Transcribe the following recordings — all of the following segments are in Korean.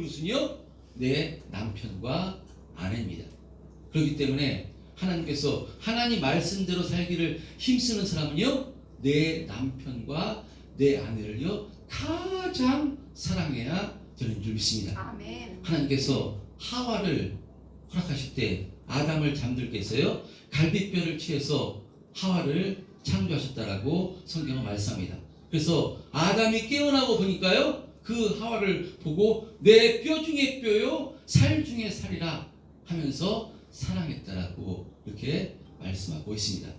이웃은요 내 남편과 아내입니다. 그렇기 때문에 하나님께서 하나님 말씀대로 살기를 힘쓰는 사람은요 내 남편과 내 아내를요 가장 사랑해야 되는 줄 믿습니다. 아멘. 하나님께서 하와를 허락하실 때 아담을 잠들게 해서요 갈빗뼈를 취해서 하와를 창조하셨다라고 성경은 말씀합니다. 그래서 아담이 깨어나고 보니까요 그 하와를 보고 내 뼈 중에 뼈요 살 중에 살이라 하면서 사랑했다라고 이렇게 말씀하고 있습니다.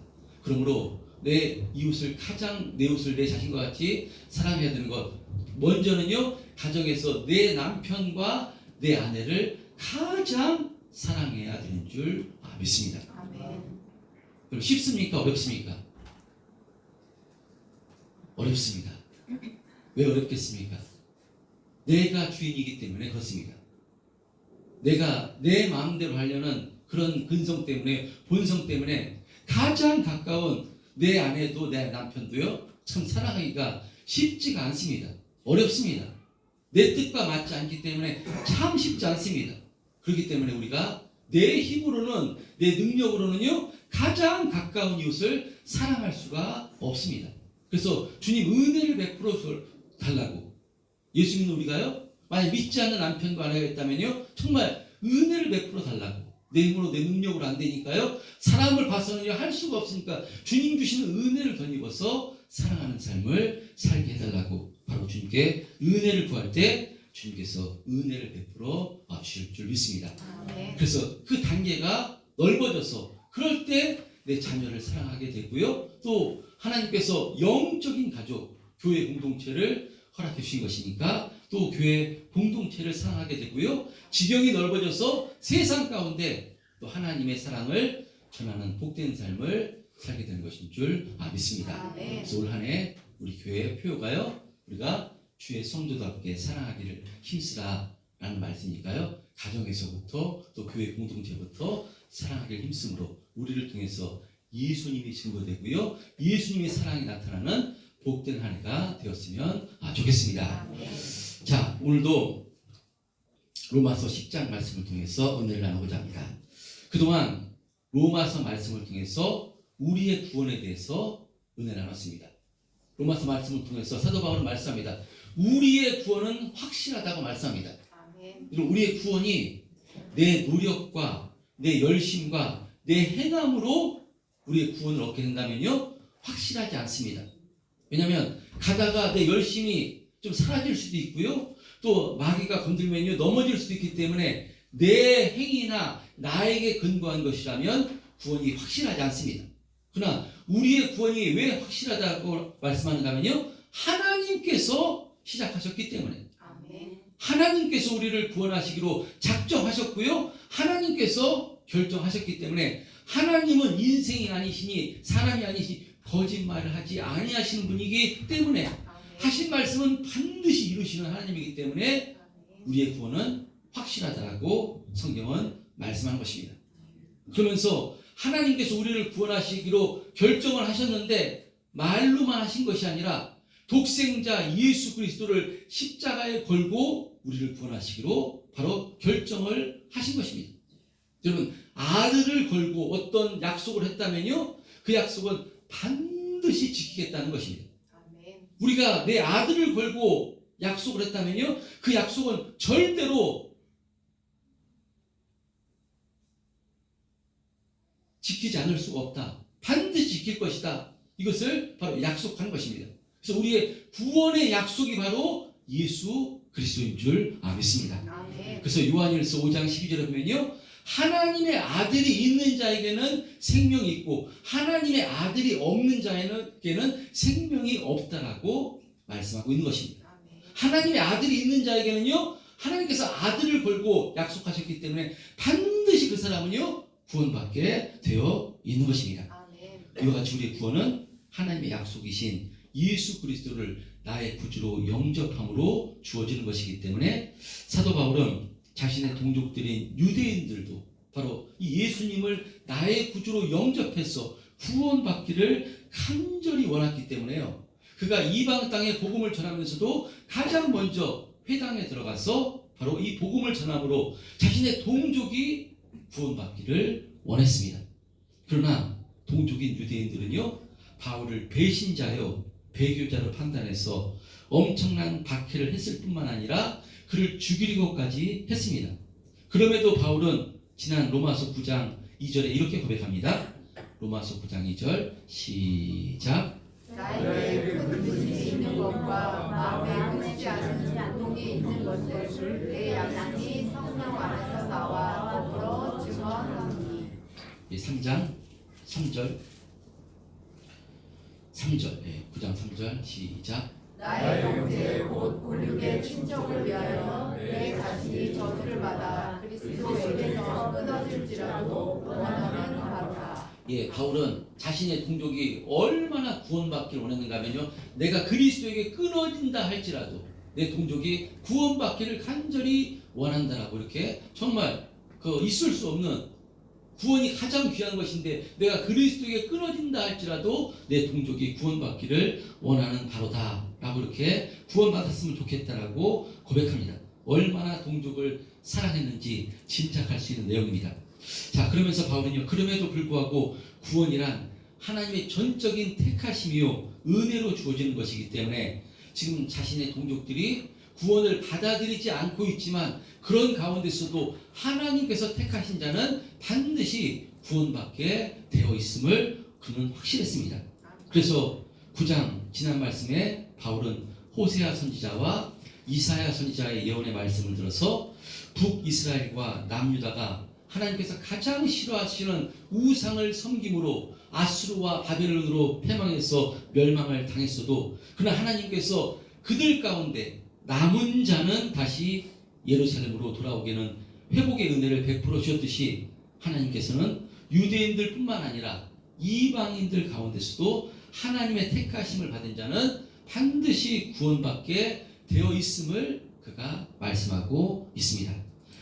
그러므로 내 이웃을 가장 내 이웃을 내 자신과 같이 사랑해야 되는 것, 먼저는요 가정에서 내 남편과 내 아내를 가장 사랑해야 되는 줄 믿습니다. 아멘. 그럼 쉽습니까? 어렵습니까? 어렵습니다. 왜 어렵겠습니까? 내가 주인이기 때문에 그렇습니다. 내가 내 마음대로 하려는 그런 근성 때문에, 본성 때문에 가장 가까운 내 아내도 내 남편도요 참 사랑하기가 쉽지가 않습니다. 어렵습니다. 내 뜻과 맞지 않기 때문에 참 쉽지 않습니다. 그렇기 때문에 우리가 내 힘으로는, 내 능력으로는요 가장 가까운 이웃을 사랑할 수가 없습니다. 그래서 주님 은혜를 베풀어 달라고, 예수 믿는 우리가요 만약 믿지 않는 남편과 아내가 있다면요 정말 은혜를 베풀어 달라고, 내 힘으로 내 능력으로 안 되니까요 사람을 봐서는 할 수가 없으니까 주님 주시는 은혜를 덧입어서 사랑하는 삶을 살게 해달라고 바로 주님께 은혜를 구할 때 주님께서 은혜를 베풀어 주실 줄 믿습니다. 아멘. 그래서 그 단계가 넓어져서 그럴 때 내 자녀를 사랑하게 되고요 또 하나님께서 영적인 가족, 교회 공동체를 허락해 주신 것이니까 또 교회 공동체를 사랑하게 되고요 지경이 넓어져서 세상 가운데 또 하나님의 사랑을 전하는 복된 삶을 살게 되는 것인 줄 믿습니다. 아멘. 그래서 올 한 해 우리 교회 표가요 우리가 주의 성도답게 사랑하기를 힘쓰라 라는 말씀이니까요 가정에서부터 또 교회 공동체부터 사랑하기를 힘쓰므로 우리를 통해서 예수님이 증거되고요 예수님의 사랑이 나타나는 복된 한 해가 되었으면 좋겠습니다. 아멘. 자, 오늘도 로마서 10장 말씀을 통해서 은혜를 나누고자 합니다. 그동안 로마서 말씀을 통해서 우리의 구원에 대해서 은혜를 나눴습니다. 로마서 말씀을 통해서 사도 바울은 말씀합니다. 우리의 구원은 확실하다고 말씀합니다. 아멘. 우리의 구원이 내 노력과 내 열심과 내 행함으로 우리의 구원을 얻게 된다면요 확실하지 않습니다. 왜냐하면 가다가 내 열심이 좀 사라질 수도 있고요 또 마귀가 건들면요 넘어질 수도 있기 때문에 내 행위나 나에게 근거한 것이라면 구원이 확실하지 않습니다. 그러나 우리의 구원이 왜 확실하다고 말씀하는가 하면요 하나님께서 시작하셨기 때문에, 아멘. 하나님께서 우리를 구원하시기로 작정하셨고요 하나님께서 결정하셨기 때문에 하나님은 인생이 아니시니 사람이 아니시니 거짓말을 하지 아니하시는 분이기 때문에 아멘. 하신 말씀은 반드시 이루시는 하나님이기 때문에 아멘. 우리의 구원은 확실하다고 성경은 말씀한 것입니다. 그러면서 하나님께서 우리를 구원하시기로 결정을 하셨는데 말로만 하신 것이 아니라 독생자 예수 그리스도를 십자가에 걸고 우리를 구원하시기로 바로 결정을 하신 것입니다. 여러분 아들을 걸고 어떤 약속을 했다면요 그 약속은 반드시 지키겠다는 것입니다. 아멘. 우리가 내 아들을 걸고 약속을 했다면요 그 약속은 절대로 지키지 않을 수가 없다. 반드시 지킬 것이다. 이것을 바로 약속한 것입니다. 그래서 우리의 구원의 약속이 바로 예수 그리스도인 줄 믿습니다. 아멘. 그래서 요한일서 5장 12절에 보면요 하나님의 아들이 있는 자에게는 생명이 있고 하나님의 아들이 없는 자에게는 생명이 없다라고 말씀하고 있는 것입니다. 아멘. 하나님의 아들이 있는 자에게는요 하나님께서 아들을 걸고 약속하셨기 때문에 반드시 그 사람은요 구원받게 되어 있는 것입니다. 아멘. 이와 같이 우리의 구원은 하나님의 약속이신 예수 그리스도를 나의 구주로 영접함으로 주어지는 것이기 때문에 사도 바울은 자신의 동족들인 유대인들도 바로 이 예수님을 나의 구주로 영접해서 구원받기를 간절히 원했기 때문에요. 그가 이방 땅에 복음을 전하면서도 가장 먼저 회당에 들어가서 바로 이 복음을 전함으로 자신의 동족이 구원받기를 원했습니다. 그러나 동족인 유대인들은요, 바울을 배신자요 배교자로 판단해서 엄청난 박해를 했을 뿐만 아니라 그를 죽이려고까지 했습니다. 그럼에도 바울은 지난 로마서 9장 2절에 이렇게 고백합니다. 로마서 9장 2절 시작. 나에게 큰 뜻이 있는 것과 마음에 그치지 않은 감동이 있는 것을 내 양심이 성령 안에서 나와 더불어 증언하노니. 3장 3절 9장 3절 시작. 나의 형제 곧 골육의 친족을 위하여 내 자신이 저주를 받아 그리스도에게서 끊어질지라도 원하는 바로라. 바울은 자신의 동족이 얼마나 구원받기를 원했는가 하면요, 내가 그리스도에게 끊어진다 할지라도 내 동족이 구원받기를 간절히 원한다라고 이렇게 정말 있을 수 없는 구원이 가장 귀한 것인데 내가 그리스도에게 끊어진다 할지라도 내 동족이 구원받기를 원하는 바로다 라고 이렇게 구원받았으면 좋겠다라고 고백합니다. 얼마나 동족을 사랑했는지 짐작할 수 있는 내용입니다. 자, 그러면서 바울은요, 그럼에도 불구하고 구원이란 하나님의 전적인 택하심이요 은혜로 주어지는 것이기 때문에 지금 자신의 동족들이 구원을 받아들이지 않고 있지만 그런 가운데서도 하나님께서 택하신 자는 반드시 구원받게 되어 있음을 그는 확실했습니다. 그래서 9장 지난 말씀에 바울은 호세아 선지자와 이사야 선지자의 예언의 말씀을 들어서 북이스라엘과 남유다가 하나님께서 가장 싫어하시는 우상을 섬김으로 아수르와 바벨론으로 패망해서 멸망을 당했어도 그러나 하나님께서 그들 가운데 남은 자는 다시 예루살렘으로 돌아오게는 회복의 은혜를 베풀어 주셨듯이 하나님께서는 유대인들 뿐만 아니라 이방인들 가운데서도 하나님의 택하심을 받은 자는 반드시 구원받게 되어 있음을 그가 말씀하고 있습니다.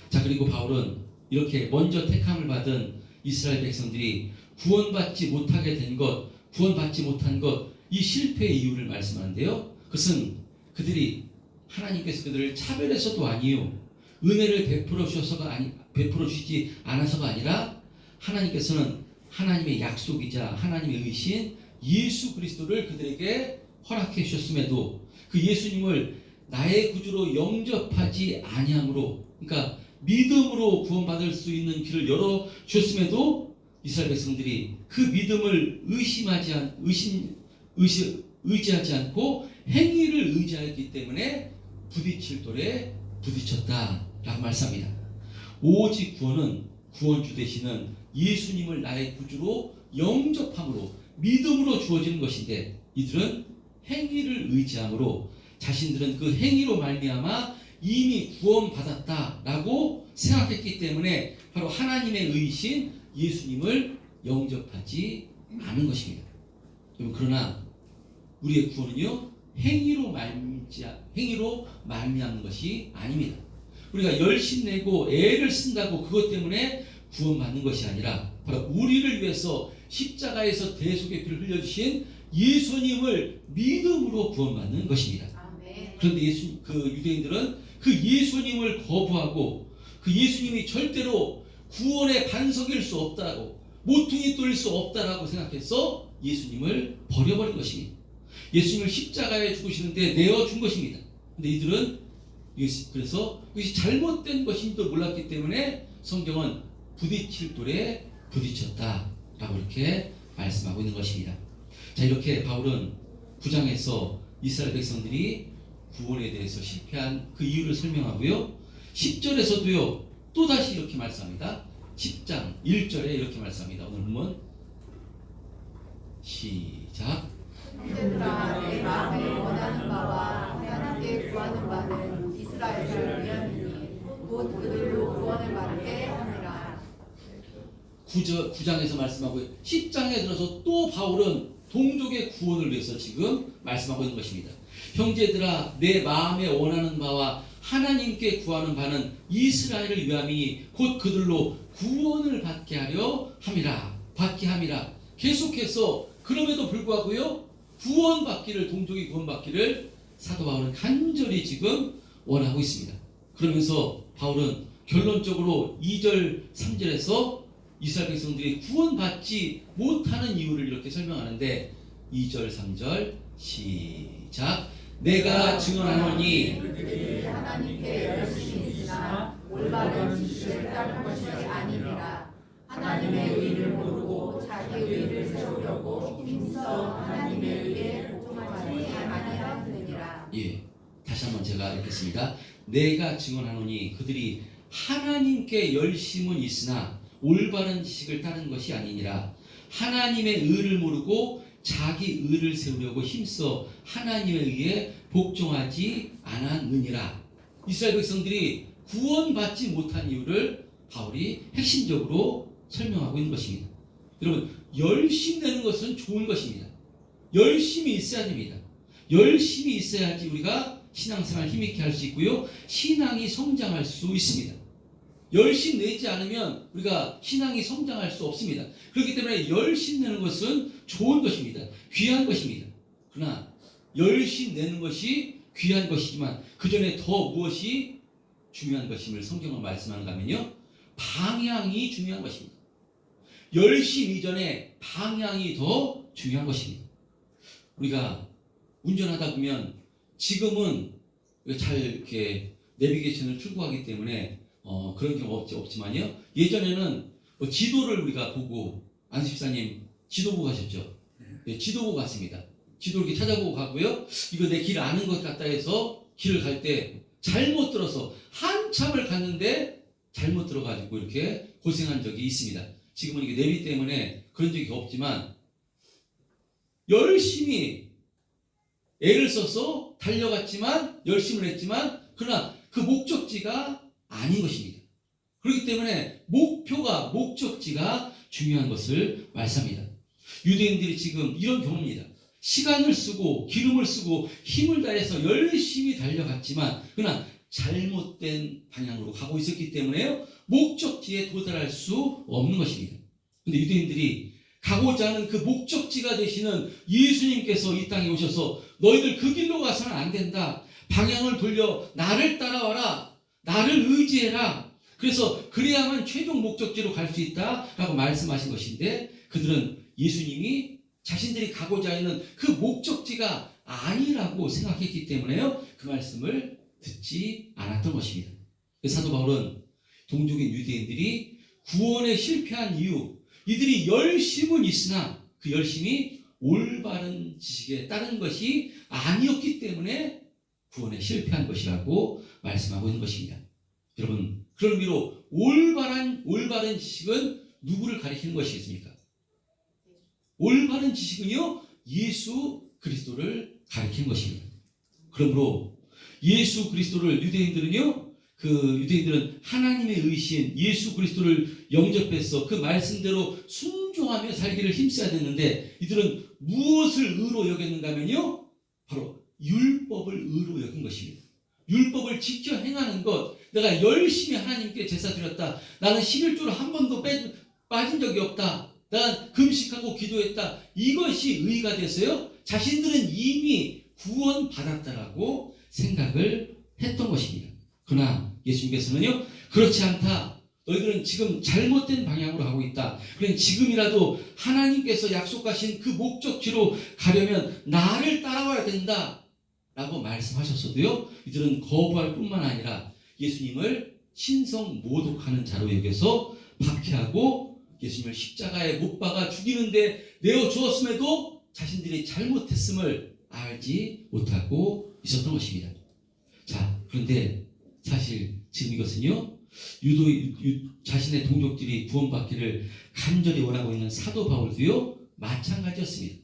자, 그리고 바울은 이렇게 먼저 택함을 받은 이스라엘 백성들이 구원받지 못하게 된 것, 구원받지 못한 것, 이 실패의 이유를 말씀하는데요. 그것은 그들이 하나님께서 그들을 차별해서도 아니요, 은혜를 베풀어 주시지 않아서가 아니라 하나님께서는 하나님의 약속이자 하나님의 의신 예수 그리스도를 그들에게 허락해 주셨음에도 그 예수님을 나의 구주로 영접하지 아니함으로, 그러니까 믿음으로 구원받을 수 있는 길을 열어 주셨음에도 이스라엘 백성들이 그 믿음을 의지하지 않고 행위를 의지하였기 때문에 부딪힐 돌에 부딪혔다라고 말씀합니다. 오직 구원은 구원주 되시는 예수님을 나의 구주로 영접함으로 믿음으로 주어지는 것인데 이들은 행위를 의지함으로 자신들은 그 행위로 말미암아 이미 구원받았다라고 생각했기 때문에 바로 하나님의 의신 예수님을 영접하지 않은 것입니다. 그러나 우리의 구원은요, 행위로 말미암는 것이 아닙니다. 우리가 열심 내고 애를 쓴다고 그것 때문에 구원받는 것이 아니라 바로 우리를 위해서 십자가에서 대속의 피를 흘려주신 예수님을 믿음으로 구원받는 것입니다. 아멘. 그런데 유대인들은 그 예수님을 거부하고 그 예수님이 절대로 구원의 반석일 수 없다라고, 모퉁이 뚫릴 수 없다라고 생각해서 예수님을 버려버린 것입니다. 예수님을 십자가에 죽으시는데 내어준 것입니다. 근데 이들은 그래서 이것이 잘못된 것인지도 몰랐기 때문에 성경은 부딪힐 돌에 부딪혔다라고 이렇게 말씀하고 있는 것입니다. 자, 이렇게 바울은 9장에서 이스라엘 백성들이 구원에 대해서 실패한 그 이유를 설명하고요, 10절에서도요 또다시 이렇게 말씀합니다. 10장 1절에 이렇게 말씀합니다. 오늘 본문 시작. 형제들아, 내 마음에 원하는 바와 하나님께 구하는 바는 이스라엘을 위함이니 곧 그들로 구원을 받게 함이라. 9장에서 말씀하고 10장에 들어서 또 바울은 동족의 구원을 위해서 지금 말씀하고 있는 것입니다. 형제들아, 내 마음에 원하는 바와 하나님께 구하는 바는 이스라엘을 위함이니 곧 그들로 구원을 받게 함이라. 계속해서 그럼에도 불구하고요, 동족이 구원받기를 사도 바울은 간절히 지금 원하고 있습니다. 그러면서 바울은 결론적으로 2절, 3절에서 이스라엘 백성들이 구원받지 못하는 이유를 이렇게 설명하는데 2절, 3절 시작. 내가 증언하노니 그들이 하나님께 열심히 있으나 올바른 지식을 따른 것이 아니니라. 하나님의 의를 모르고 자기 의를 세우려고 힘써 하나님의 의에 복종하지 아니하느니라. 예, 다시 한번 제가 읽겠습니다. 내가 증언하노니 그들이 하나님께 열심은 있으나 올바른 지식을 따른 것이 아니니라. 하나님의 의를 모르고 자기 의를 세우려고 힘써 하나님의 의에 복종하지 않았느니라. 이스라엘 백성들이 구원받지 못한 이유를 바울이 핵심적으로 설명하고 있는 것입니다. 여러분, 열심 내는 것은 좋은 것입니다. 열심히 있어야 됩니다. 열심히 있어야지 우리가 신앙생활 힘있게 할 수 있고요, 신앙이 성장할 수 있습니다. 열심 내지 않으면 우리가 신앙이 성장할 수 없습니다. 그렇기 때문에 열심 내는 것은 좋은 것입니다. 귀한 것입니다. 그러나 열심 내는 것이 귀한 것이지만 그 전에 더 무엇이 중요한 것임을 성경은 말씀하는가 하면요, 방향이 중요한 것입니다. 열심 이전에 방향이 더 중요한 것입니다. 우리가 운전하다 보면 지금은 잘 이렇게 내비게이션을 출고하기 때문에 그런 경우 없지만요. 예전에는 지도를 우리가 보고, 안수집사님 지도 보고 가셨죠? 네, 지도 보고 갔습니다. 지도 이렇게 찾아보고 가고요. 이거 내 길 아는 것 같다 해서 길을 갈 때 잘못 들어서 한참을 갔는데 잘못 들어가지고 이렇게 고생한 적이 있습니다. 지금은 이게 내비 때문에 그런 적이 없지만 열심히 애를 써서 달려갔지만 열심을 했지만 그러나 그 목적지가 아닌 것입니다. 그렇기 때문에 목적지가 중요한 것을 말씀합니다. 유대인들이 지금 이런 경우입니다. 시간을 쓰고 기름을 쓰고 힘을 다해서 열심히 달려갔지만 그러나 잘못된 방향으로 가고 있었기 때문에 목적지에 도달할 수 없는 것입니다. 그런데 유대인들이 가고자 하는 그 목적지가 되시는 예수님께서 이 땅에 오셔서 너희들 그 길로 가서는 안 된다. 방향을 돌려 나를 따라와라. 나를 의지해라. 그래서 그래야만 최종 목적지로 갈 수 있다라고 말씀하신 것인데 그들은 예수님이 자신들이 가고자 하는 그 목적지가 아니라고 생각했기 때문에요, 그 말씀을 듣지 않았던 것입니다. 사도 바울은 동족인 유대인들이 구원에 실패한 이유, 이들이 열심은 있으나 그 열심이 올바른 지식에 따른 것이 아니었기 때문에 구원에 실패한 것이라고 말씀하고 있는 것입니다. 여러분, 그런 의미로 올바른 지식은 누구를 가리키는 것이겠습니까? 올바른 지식은요, 예수 그리스도를 가리키는 것입니다. 그러므로 예수 그리스도를 유대인들은 하나님의 의신 예수 그리스도를 영접해서 그 말씀대로 순종하며 살기를 힘써야 되는데 이들은 무엇을 의로 여겼는가 하면요, 바로 율법을 의로 여긴 것입니다. 율법을 지켜 행하는 것, 내가 열심히 하나님께 제사 드렸다, 나는 11조를 한 번도 빠진 적이 없다, 난 금식하고 기도했다, 이것이 의가 됐어요. 자신들은 이미 구원받았다라고 생각을 했던 것입니다. 그러나 예수님께서는요, 그렇지 않다. 너희들은 지금 잘못된 방향으로 가고 있다. 그러니 지금이라도 하나님께서 약속하신 그 목적지로 가려면 나를 따라와야 된다 라고 말씀하셨어도요, 이들은 거부할 뿐만 아니라 예수님을 신성 모독하는 자로 여겨서 박해하고 예수님을 십자가에 못 박아 죽이는데 내어 주었음에도 자신들이 잘못했음을 알지 못하고 있었던 것입니다. 자, 그런데 사실 지금 이것은요, 자신의 동족들이 구원받기를 간절히 원하고 있는 사도 바울도요, 마찬가지였습니다.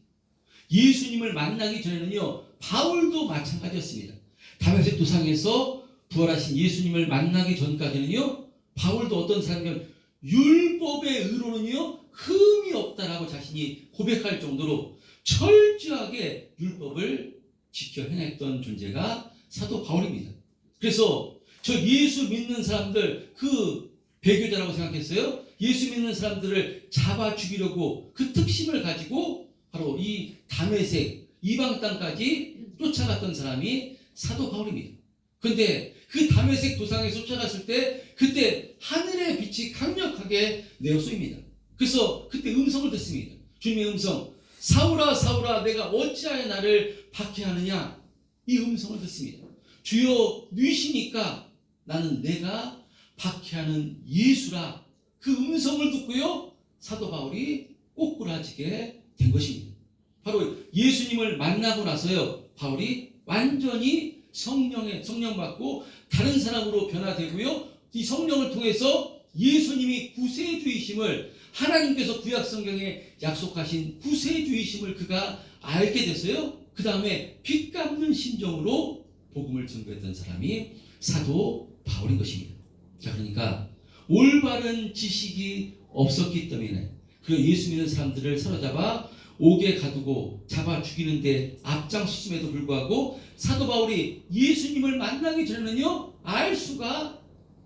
예수님을 만나기 전에는요, 바울도 마찬가지였습니다. 다메섹 도상에서 부활하신 예수님을 만나기 전까지는요, 바울도 어떤 사람이냐면 율법의 의로는요, 흠이 없다라고 자신이 고백할 정도로 철저하게 율법을 지켜 행했던 존재가 사도 바울입니다. 그래서 저 예수 믿는 사람들 그 배교자라고 생각했어요. 예수 믿는 사람들을 잡아 죽이려고 그 특심을 가지고 바로 이 다메섹 이방 땅까지 쫓아갔던 사람이 사도 바울입니다. 그런데 그 다메섹 도상에 쫓아갔을 때 그때 하늘의 빛이 강력하게 내어 쏘입니다. 그래서 그때 음성을 듣습니다. 주님의 음성, 사울아 사울아 내가 어찌하여 나를 박해하느냐, 이 음성을 듣습니다. 주여 누이시니까 나는 내가 박해하는 예수라, 그 음성을 듣고요 사도 바울이 꼬꾸라지게 된 것입니다. 바로 예수님을 만나고 나서요 바울이 완전히 성령 받고 다른 사람으로 변화되고요, 이 성령을 통해서 예수님이 구세주이심을, 하나님께서 구약 성경에 약속하신 구세주이심을 그가 알게 됐어요. 그 다음에 빚 갚는 심정으로 복음을 전도했던 사람이 사도 바울인 것입니다. 자, 그러니까 올바른 지식이 없었기 때문에 그 예수 믿는 사람들을 사로잡아 옥에 가두고 잡아 죽이는데 앞장섰음에도 불구하고 사도 바울이 예수님을 만나기 전에는요 알 수가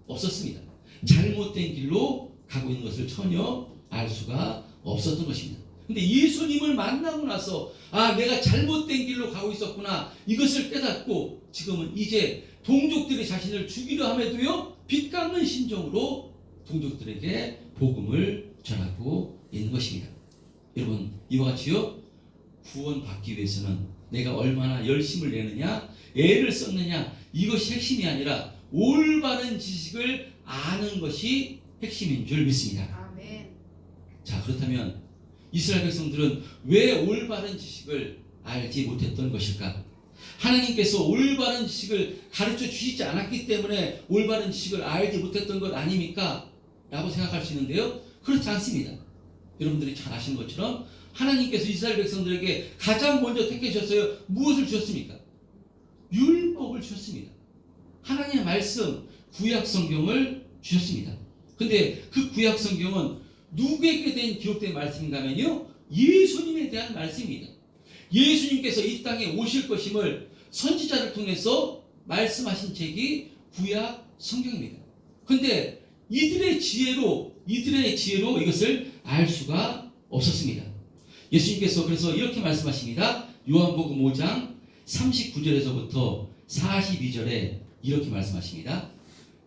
없었습니다. 잘못된 길로 가고 있는 것을 전혀 알 수가 없었던 것입니다. 근데 예수님을 만나고 나서 내가 잘못된 길로 가고 있었구나, 이것을 깨닫고 지금은 이제 동족들이 자신을 죽이려 함에도요 빚 갚는 심정으로 동족들에게 복음을 전하고 있는 것입니다. 여러분, 이와 같이요 구원받기 위해서는 내가 얼마나 열심을 내느냐, 애를 썼느냐, 이것이 핵심이 아니라 올바른 지식을 아는 것이 핵심인 줄 믿습니다. 아멘. 자, 그렇다면 이스라엘 백성들은 왜 올바른 지식을 알지 못했던 것일까? 하나님께서 올바른 지식을 가르쳐 주시지 않았기 때문에 올바른 지식을 알지 못했던 것 아닙니까? 라고 생각할 수 있는데요, 그렇지 않습니다. 여러분들이 잘 아시는 것처럼 하나님께서 이스라엘 백성들에게 가장 먼저 택해 주셨어요. 무엇을 주셨습니까? 율법을 주셨습니다. 하나님의 말씀, 구약 성경을 주셨습니다. 근데 그 구약 성경은 누구에게 대한 기록된 말씀인가 하면요 예수님에 대한 말씀입니다. 예수님께서 이 땅에 오실 것임을 선지자를 통해서 말씀하신 책이 구약 성경입니다. 근데 이들의 지혜로 이것을 알 수가 없었습니다. 예수님께서 그래서 이렇게 말씀하십니다. 요한복음 5장 39절에서부터 42절에 이렇게 말씀하십니다.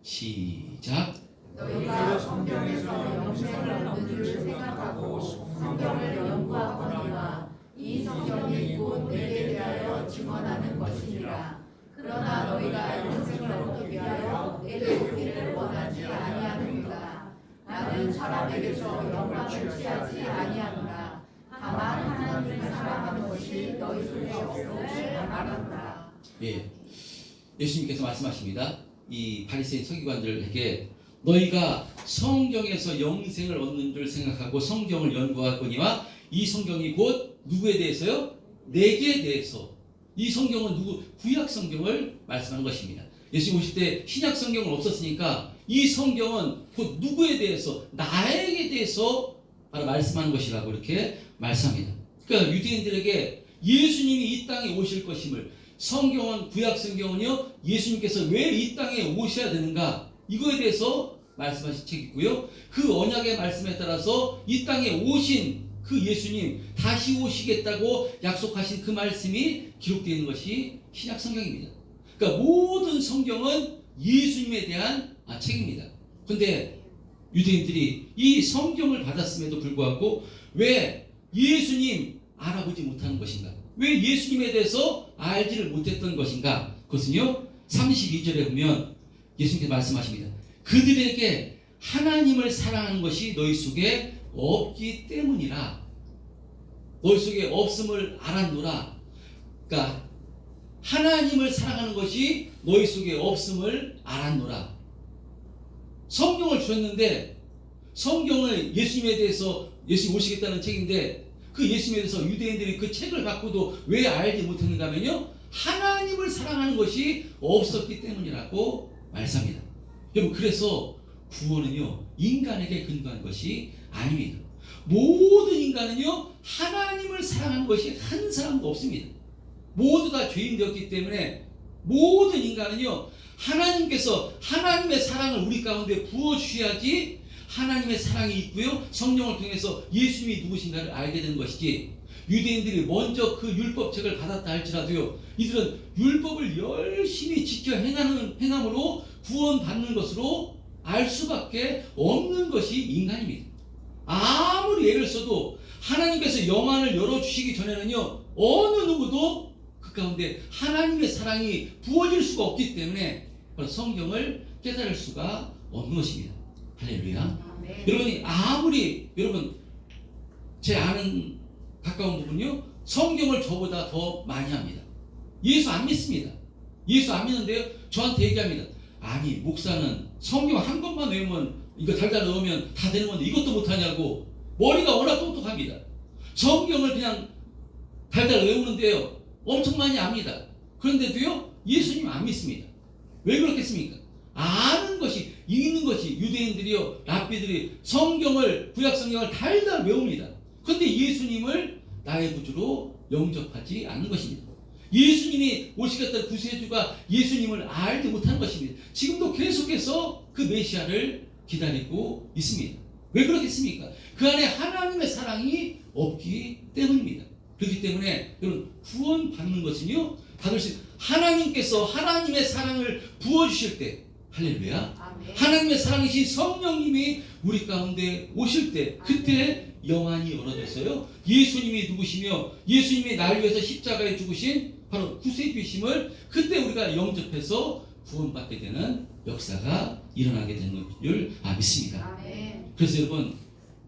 시작. 너희가 성경에서 영생을 얻는 줄 생각하고 성경을 연구하거니와 이 성경이 곧 내게 대하여 증언하는 것이니라. 그러나 너희가 영생을 얻기 위하여 내게 오기를 원하지 아니하는도다. 나는 사람에게서 영광을 취하지 아니하노라. 다만 하나님을 사랑하는 것이 너희 속에 없음을 알았다. 예, 예수님께서 말씀하십니다. 이 바리새인 서기관들에게 너희가 성경에서 영생을 얻는 줄 생각하고 성경을 연구하거니와 이 성경이 곧 누구에 대해서요? 내게 대해서. 이 성경은 누구? 구약 성경을 말씀하는 것입니다. 예수님 오실 때 신약 성경은 없었으니까 이 성경은 곧 누구에 대해서, 나에게 대해서 바로 말씀하는 것이라고 이렇게 말씀합니다. 그러니까 유대인들에게 예수님이 이 땅에 오실 것임을, 성경은, 구약 성경은요 예수님께서 왜 이 땅에 오셔야 되는가, 이거에 대해서 말씀하신 책이고요, 그 언약의 말씀에 따라서 이 땅에 오신 그 예수님, 다시 오시겠다고 약속하신 그 말씀이 기록되어 있는 것이 신약 성경입니다. 그러니까 모든 성경은 예수님에 대한 책입니다. 그런데 유대인들이 이 성경을 받았음에도 불구하고 왜 예수님 알아보지 못하는 것인가? 왜 예수님에 대해서 알지를 못했던 것인가? 그것은요 32절에 보면 예수님께서 말씀하십니다. 그들에게 하나님을 사랑하는 것이 너희 속에 없기 때문이라. 너희 속에 없음을 알았노라. 그러니까 하나님을 사랑하는 것이 너희 속에 없음을 알았노라. 성경을 주셨는데, 성경을 예수님에 대해서, 예수님 오시겠다는 책인데 그 예수님에 대해서 유대인들이 그 책을 갖고도 왜 알지 못했는가 하면요 하나님을 사랑하는 것이 없었기 때문이라고 말씀합니다. 여러분, 그래서 구원은요 인간에게 근거한 것이 아닙니다. 모든 인간은요 하나님을 사랑하는 것이 한 사람도 없습니다. 모두 다 죄인 되었기 때문에 모든 인간은요 하나님께서 하나님의 사랑을 우리 가운데 부어주셔야지 하나님의 사랑이 있고요 성령을 통해서 예수님이 누구신가를 알게 되는 것이지, 유대인들이 먼저 그 율법책을 받았다 할지라도요, 이들은 율법을 열심히 지켜 행함으로 구원받는 것으로 알 수밖에 없는 것이 인간입니다. 아무리 애를 써도 하나님께서 영안을 열어주시기 전에는요, 어느 누구도 그 가운데 하나님의 사랑이 부어질 수가 없기 때문에 성경을 깨달을 수가 없는 것입니다. 할렐루야. 여러분이 아무리 여러분 제 아는 가까운 부분요, 성경을 저보다 더 많이 합니다. 예수 안 믿습니다. 예수 안 믿는데요, 저한테 얘기합니다. 아니, 목사는 성경 한 번만 외우면, 이거 달달 넣으면 다 되는 건데 이것도 못하냐고. 머리가 워낙 똑똑합니다. 성경을 그냥 달달 외우는데요, 엄청 많이 압니다. 그런데도요, 예수님 안 믿습니다. 왜 그렇겠습니까? 아는 것이, 읽는 것이, 유대인들이요, 랍비들이 성경을, 구약 성경을 달달 외웁니다. 그런데 예수님을 나의 구주로 영접하지 않는 것입니다. 예수님이 오시겠다는 구세주가 예수님을 알지 못하는 것입니다. 지금도 계속해서 그 메시아를 기다리고 있습니다. 왜 그렇겠습니까? 그 안에 하나님의 사랑이 없기 때문입니다. 그렇기 때문에 여러분, 구원받는 것은요, 다들 하나님께서 하나님의 사랑을 부어주실 때, 할렐루야, 아멘. 하나님의 사랑이신 성령님이 우리 가운데 오실 때, 그때 영안이 열어져서요, 예수님이 누구시며 예수님이 날 위해서 십자가에 죽으신 바로 구세주이심을 그때 우리가 영접해서 구원받게 되는 역사가 일어나게 되는 줄 믿습니다. 아멘. 그래서 여러분,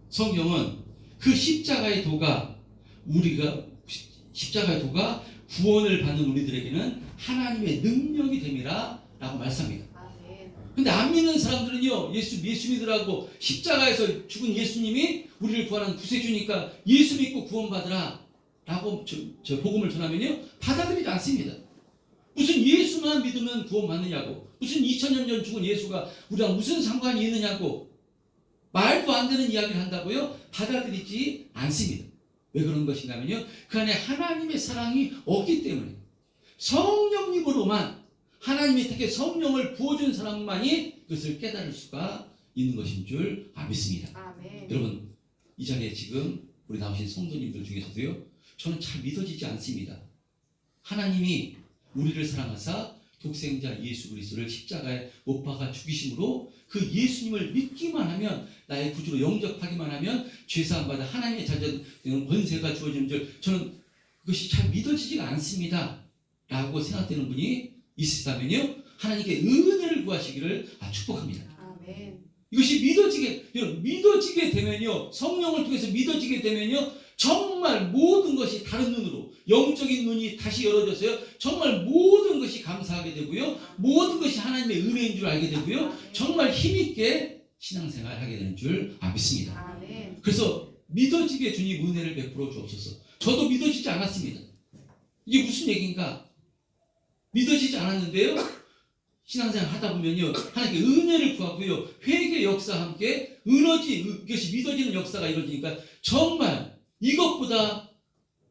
성경은 그 십자가의 도가, 우리가 십자가의 도가 구원을 받는 우리들에게는 하나님의 능력이 됨이라 라고 말씀합니다. 근데 안 믿는 사람들은요, 예수 믿으라고 십자가에서 죽은 예수님이 우리를 구하는 구세주니까 예수 믿고 구원받으라 라고 저 복음을 전하면요, 받아들이지 않습니다. 무슨 예수만 믿으면 구원받느냐고, 무슨 2000년 전 죽은 예수가 우리랑 무슨 상관이 있느냐고, 말도 안 되는 이야기를 한다고요, 받아들이지 않습니다. 왜 그런 것인가 하면요, 그 안에 하나님의 사랑이 없기 때문에, 성령님으로만, 하나님이 특히 성령을 부어준 사람만이 그것을 깨달을 수가 있는 것인 줄 믿습니다. 아멘. 여러분, 이 자리에 지금 우리 나오신 성도님들 중에서도요, 저는 잘 믿어지지 않습니다. 하나님이 우리를 사랑하사 독생자 예수 그리스도를 십자가에 못 박아 죽이심으로 그 예수님을 믿기만 하면, 나의 구주로 영접하기만 하면 죄사함 받아 하나님의 자녀된 권세가 주어지는 줄, 저는 그것이 잘 믿어지지가 않습니다 라고 생각되는 분이 있으시다면요, 하나님께 은혜를 구하시기를 축복합니다. 아멘. 이것이 믿어지게 되면요, 성령을 통해서 믿어지게 되면요, 정말 모든 것이 다른 눈으로, 영적인 눈이 다시 열어져서요, 정말 모든 것이 감사하게 되고요, 모든 것이 하나님의 은혜인 줄 알게 되고요, 정말 힘있게 신앙생활을 하게 되는 줄 믿습니다. 아멘. 그래서 믿어지게 주님 은혜를 베풀어 주옵소서. 저도 믿어지지 않았습니다. 이게 무슨 얘기인가? 믿어지지 않았는데요, 신앙생활 하다 보면요, 하나님께 은혜를 구하고요, 회개 역사와 함께 이것이 믿어지는 역사가 이루어지니까 정말 이것보다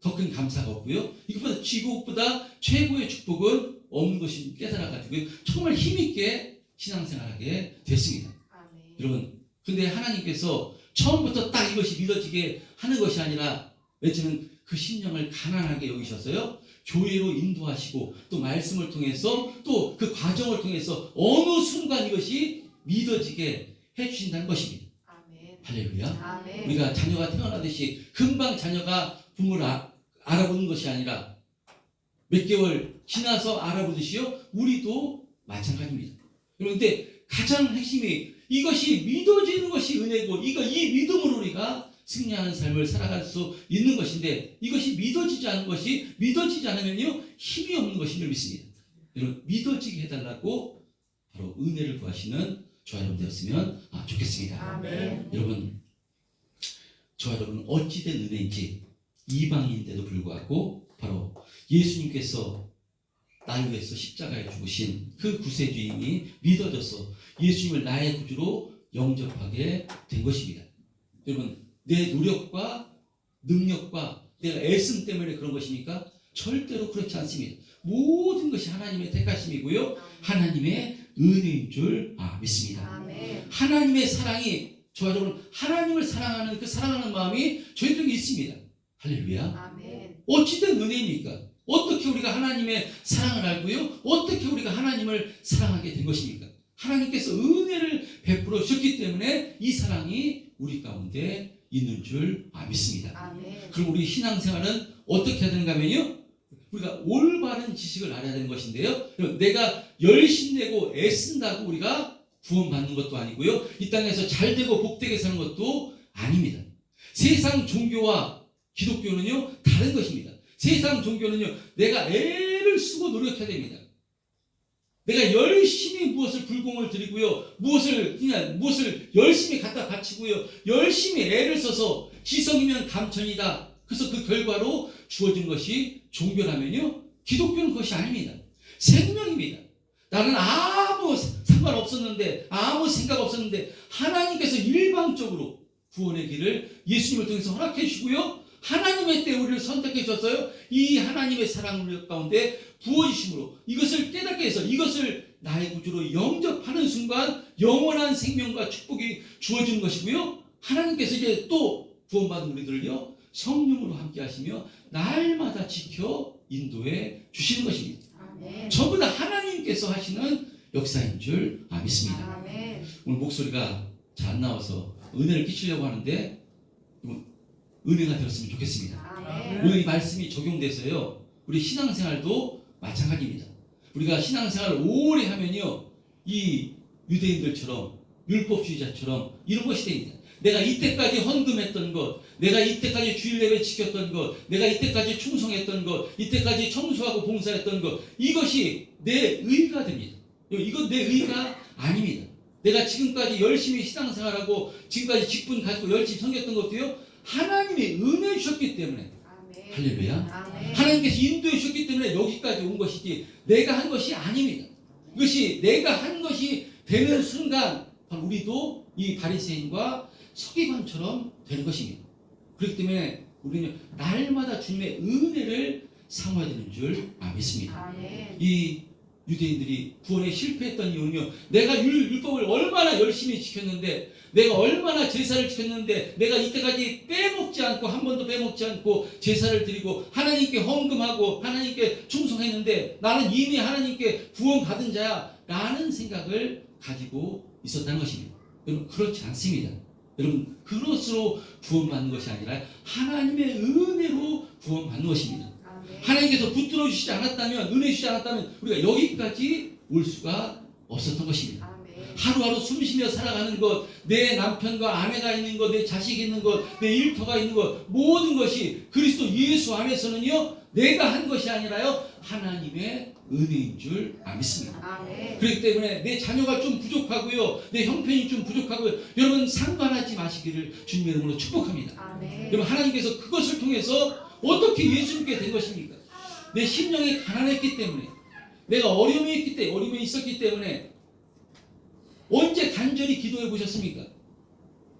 더 큰 감사가 없고요, 이것보다 지옥보다 최고의 축복은 없는 것이 깨달아가지고 정말 힘있게 신앙생활하게 됐습니다. 아멘. 여러분, 근데 하나님께서 처음부터 딱 이것이 믿어지게 하는 것이 아니라, 왜냐면 그 심령을 가난하게 여기셔서요, 교회로 인도하시고 또 말씀을 통해서 또 그 과정을 통해서 어느 순간 이것이 믿어지게 해주신다는 것입니다. 아멘. 할렐루야. 아멘. 우리가 자녀가 태어나듯이 금방 자녀가 부모를 알아보는 것이 아니라 몇 개월 지나서 알아보듯이요, 우리도 마찬가지입니다. 그런데 가장 핵심이 이것이 믿어지는 것이 은혜고, 이 믿음으로 우리가 승리하는 삶을 살아갈 수 있는 것인데, 이것이 믿어지지 않으면요, 힘이 없는 것인 줄 믿습니다. 여러분, 믿어지게 해달라고 바로 은혜를 구하시는 저와 여러분 되었으면 좋겠습니다. 아멘. 여러분, 저와 여러분 어찌된 은혜인지, 이방인인데도 불구하고 바로 예수님께서 나를 위해서 십자가에 죽으신 그 구세주임이 믿어져서 예수님을 나의 구주로 영접하게 된 것입니다. 여러분, 내 노력과 능력과 내가 애씀 때문에 그런 것입니까? 절대로 그렇지 않습니다. 모든 것이 하나님의 택하심이고요, 하나님의 은혜인 줄 믿습니다. 아멘. 하나님의 사랑이, 저와 여러분 하나님을 사랑하는 그 사랑하는 마음이 저희들에게 있습니다. 할렐루야. 아멘. 어찌된 은혜입니까? 어떻게 우리가 하나님의 사랑을 알고요? 어떻게 우리가 하나님을 사랑하게 된 것입니까? 하나님께서 은혜를 베풀어 주셨기 때문에 이 사랑이 우리 가운데 있는 줄 믿습니다. 아멘. 그럼 우리 신앙생활은 어떻게 해야 되는가 하면요, 우리가 올바른 지식을 알아야 되는 것인데요, 내가 열심 내고 애쓴다고 우리가 구원받는 것도 아니고요, 이 땅에서 잘되고 복되게 사는 것도 아닙니다. 세상 종교와 기독교는요 다른 것입니다. 세상 종교는요 내가 애를 쓰고 노력해야 됩니다. 내가 열심히 무엇을 불공을 드리고요, 무엇을 열심히 갖다 바치고요, 열심히 애를 써서 지성이면 감천이다. 그래서 그 결과로 주어진 것이 종교라면요, 기독교는 그것이 아닙니다. 생명입니다. 나는 아무 상관없었는데, 아무 생각 없었는데 하나님께서 일방적으로 구원의 길을 예수님을 통해서 허락해 주시고요, 하나님의 때 우리를 선택해 주셨어요. 이 하나님의 사랑 우리 가운데 부어주심으로 이것을 깨닫게 해서 이것을 나의 구주로 영접하는 순간 영원한 생명과 축복이 주어지는 것이고요, 하나님께서 이제 또 구원받은 우리들을요 성령으로 함께 하시며 날마다 지켜 인도해 주시는 것입니다. 아멘. 전부 다 하나님께서 하시는 역사인 줄 믿습니다. 아멘. 오늘 목소리가 잘 안 나와서 은혜를 끼치려고 하는데 은혜가 되었으면 좋겠습니다. 아멘. 오늘 이 말씀이 적용돼서요, 우리 신앙생활도 마찬가지입니다. 우리가 신앙생활을 오래 하면요, 이 유대인들처럼 율법주의자처럼 이런 것이 됩니다. 내가 이때까지 헌금했던 것, 내가 이때까지 주일 예배 지켰던 것, 내가 이때까지 충성했던 것, 이때까지 청소하고 봉사했던 것, 이것이 내 의가 됩니다. 이건 내 의가 아닙니다. 내가 지금까지 열심히 신앙생활하고 지금까지 직분 가지고 열심히 섬겼던 것도요, 하나님이 은혜 주셨기 때문에, 아멘. 할렐루야, 아멘. 하나님께서 인도해 주셨기 때문에 여기까지 온 것이지 내가 한 것이 아닙니다. 이것이 내가 한 것이 되는 순간 바로 우리도 이 바리새인과 서기관처럼 되는 것입니다. 그렇기 때문에 우리는 날마다 주님의 은혜를 사모해야 되는 줄 믿습니다. 아멘. 이 유대인들이 구원에 실패했던 이유는요, 내가 율법을 얼마나 열심히 지켰는데, 내가 얼마나 제사를 지켰는데, 내가 이때까지 빼먹지 않고 한 번도 빼먹지 않고 제사를 드리고 하나님께 헌금하고 하나님께 충성했는데 나는 이미 하나님께 구원받은 자야 라는 생각을 가지고 있었다는 것입니다. 여러분, 그렇지 않습니다. 여러분, 그것으로 구원받는 것이 아니라 하나님의 은혜로 구원받는 것입니다. 아멘. 하나님께서 붙들어 주시지 않았다면, 은혜 주시지 않았다면 우리가 여기까지 올 수가 없었던 것입니다. 아멘. 하루하루 숨쉬며 살아가는 것, 내 남편과 아내가 있는 것, 내 자식이 있는 것, 내 일터가 있는 것, 모든 것이 그리스도 예수 안에서는요 내가 한 것이 아니라요 하나님의 은혜인 줄 믿습니다. 아멘. 그렇기 때문에 내 자녀가 좀 부족하고요, 내 형편이 좀 부족하고요, 여러분 상관하지 마시기를 주님의 이름으로 축복합니다. 아멘. 여러분, 하나님께서 그것을 통해서 어떻게 예수 믿게 된 것입니까? 내 심령이 가난했기 때문에, 내가 어려움이 있었기 때문에. 언제 간절히 기도해 보셨습니까?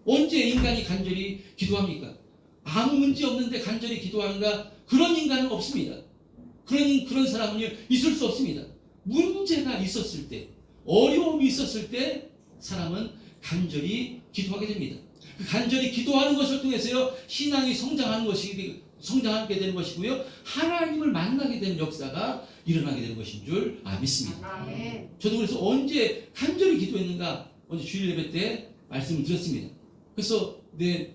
언제 인간이 간절히 기도합니까? 아무 문제 없는데 간절히 기도하는가? 그런 인간은 없습니다. 그런 사람은 있을 수 없습니다. 문제가 있었을 때, 어려움이 있었을 때 사람은 간절히 기도하게 됩니다. 그 간절히 기도하는 것을 통해서요 신앙이 성장하게 되는 것이고요, 하나님을 만나게 되는 역사가 일어나게 되는 것인 줄 믿습니다. 아멘. 저도 그래서 언제 간절히 기도했는가, 언제 주일 예배 때 말씀을 드렸습니다. 그래서 내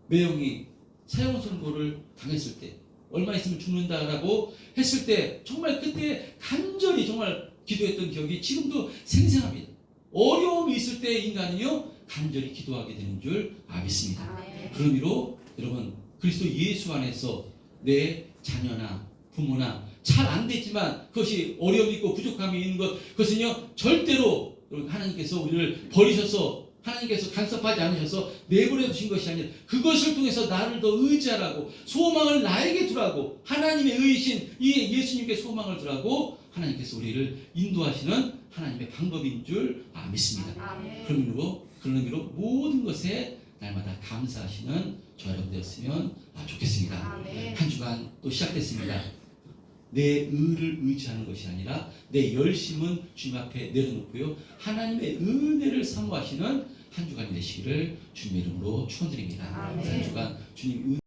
매형이 사형 선고를 당했을 때, 얼마 있으면 죽는다라고 했을 때 정말 그때 간절히 정말 기도했던 기억이 지금도 생생합니다. 어려움이 있을 때 인간은요 간절히 기도하게 되는 줄 믿습니다. 아멘. 그런 의미로 여러분, 그리스도 예수 안에서 내 자녀나 부모나 잘 안 됐지만 그것이 어려움이 있고 부족함이 있는 것, 그것은요 절대로 하나님께서 우리를 버리셔서, 하나님께서 간섭하지 않으셔서 내버려 두신 것이 아니라 그것을 통해서 나를 더 의지하라고, 소망을 나에게 두라고, 하나님의 의이신 이 예수님께 소망을 두라고 하나님께서 우리를 인도하시는 하나님의 방법인 줄 믿습니다. 아멘. 그런 의미로 모든 것에 날마다 감사하시는 저 여러분 되었으면 좋겠습니다. 아멘. 한 주간 또 시작됐습니다. 내 의를 의지하는 것이 아니라 내 열심은 주님 앞에 내려놓고요, 하나님의 은혜를 사모하시는 한 주간이 되시기를 주님의 이름으로 축원드립니다. 아멘. 한 주간 주님